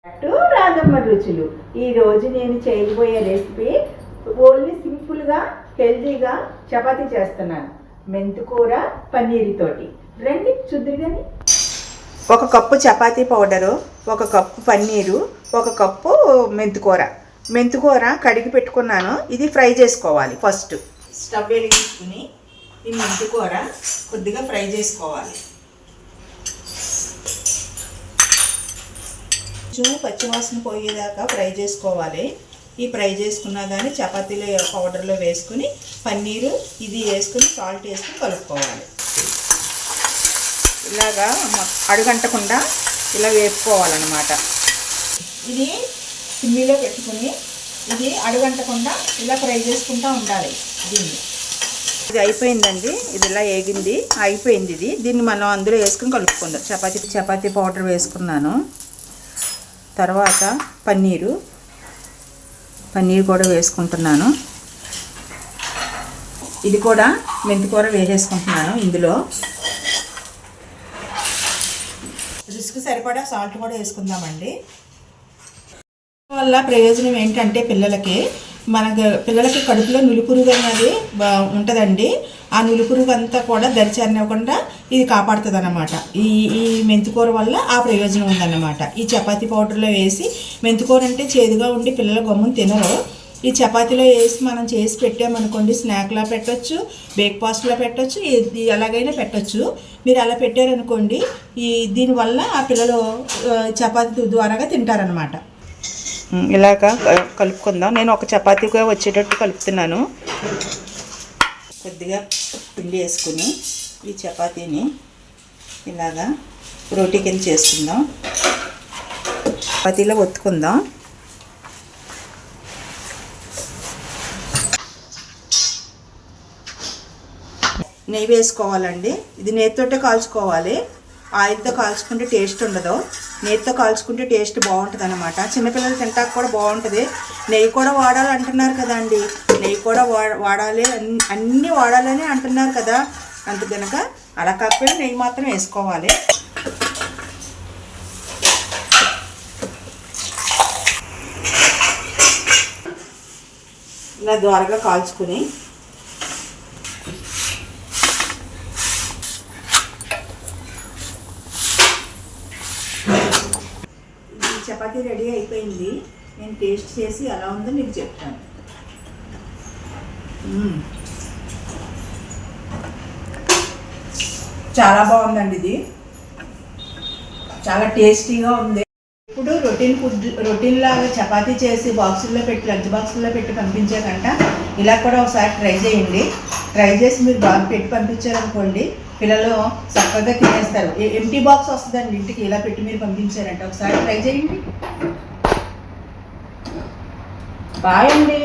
అటు రాధమ్మ రుచులు. ఈరోజు నేను చేయబోయే రెసిపీ ఓన్లీ సింపుల్గా హెల్తీగా చపాతీ చేస్తున్నాను. మెంతికూర పన్నీర్ తోటి. రండి చూద్దరు కానీ. 1 cup chapati powder, 1 cup paneer, 1 cup మెంతికూర కడిగి పెట్టుకున్నాను. ఇది ఫ్రై చేసుకోవాలి. ఫస్ట్ స్టవ్ వెలిగించుకుని ఈ మెంతికూర కొద్దిగా ఫ్రై చేసుకోవాలి. కొంచెం పచ్చివాసన పోయేదాకా ఫ్రై చేసుకోవాలి. ఈ ఫ్రై చేసుకున్నా కానీ చపాతీలో పౌడర్లో వేసుకుని పన్నీరు ఇది వేసుకుని సాల్ట్ వేసుకుని కలుపుకోవాలి. ఇలాగా అడుగంటకుండా ఇలా వేపుకోవాలన్నమాట. ఇది సిమ్మిలో పెట్టుకుని ఇది అడుగంటకుండా ఇలా ఫ్రై చేసుకుంటూ ఉండాలి. ఇది అయిపోయిందండి. ఇది ఇలా వేగింది, అయిపోయింది. దీన్ని మనం అందులో వేసుకుని కలుపుకుందాం. చపాతీ పౌడర్ వేసుకున్నాను. తర్వాత పన్నీరు కూడా వేసుకుంటున్నాను. ఇది కూడా మెంతికూర వేసేసుకుంటున్నాను. ఇందులో రుచికి సరిపడా సాల్ట్ కూడా వేసుకుందామండి. వల్ల ప్రయోజనం ఏంటంటే పిల్లలకి కడుపులో నులిపురుగు అనేది ఉంటుందండి. ఆ నులిపురుగు అంతా కూడా దరిచేరనివ్వకుండా ఇది కాపాడుతుంది అన్నమాట. ఈ మెంతికూర వల్ల ఆ ప్రయోజనం ఉందన్నమాట. ఈ చపాతీ పౌడర్లో వేసి, మెంతికూర అంటే చేదుగా ఉండి పిల్లలు గమ్మున తినరు. ఈ చపాతీలో వేసి మనం చేసి పెట్టామనుకోండి, స్నాక్లా పెట్టచ్చు, బ్రేక్ఫాస్ట్లో పెట్టచ్చు, ఎలాగైనా పెట్టచ్చు. మీరు అలా పెట్టారనుకోండి, దీనివల్ల ఆ పిల్లలు చపాతీ ద్వారాగా తింటారనమాట. ఇలాగా కలుపుకుందాం. నేను ఒక చపాతీగా వచ్చేటట్టు కలుపుతున్నాను. కొద్దిగా పిండి వేసుకుని ఈ చపాతీని ఇలాగా రోటీ కింద చేసుకుందాం. చపాతీలో ఒత్తుకుందాం. నెయ్యి వేసుకోవాలండి. ఇది నెయ్యితోటే కాల్చుకోవాలి. ఆయిల్తో కాల్చుకుంటే టేస్ట్ ఉండదు. నెయ్యితో కాల్చుకుంటే టేస్ట్ బాగుంటుంది అన్నమాట. చిన్నపిల్లలు తింటాక కూడా బాగుంటుంది. నెయ్యి కూడా వాడాలంటున్నారు కదా అండి. నెయ్యి కూడా వాడాలి, అన్నీ వాడాలని అంటున్నారు కదా. అంత కనుక అలా కాకపోయినా నెయ్యి మాత్రం వేసుకోవాలి. ఇలా ద్వారగా కాల్చుకుని చపాతీ రెడీ అయిపోయింది. నేను టేస్ట్ చేసి ఎలా ఉందో మీకు చెప్తాను. చాలా బాగుందండి. ఇది చాలా టేస్టీగా ఉంది. ఇప్పుడు రొటీన్ లాగా చపాతీ చేసి బాక్సుల్లో పెట్టి, లంచ్ బాక్సుల్లో పెట్టి పంపించే కంట ఇలా కూడా ఒకసారి ట్రై చేయండి. ట్రై చేసి మీరు బాగా పెట్టి పంపించారనుకోండి, పిల్లలు చక్కగా తినేస్తారు. ఎంటీ బాక్స్ వస్తుందండి ఇంటికి. ఇలా పెట్టి మీరు పంపించారంటే ఒకసారి ట్రై చేయండి. బాయ్ అండి.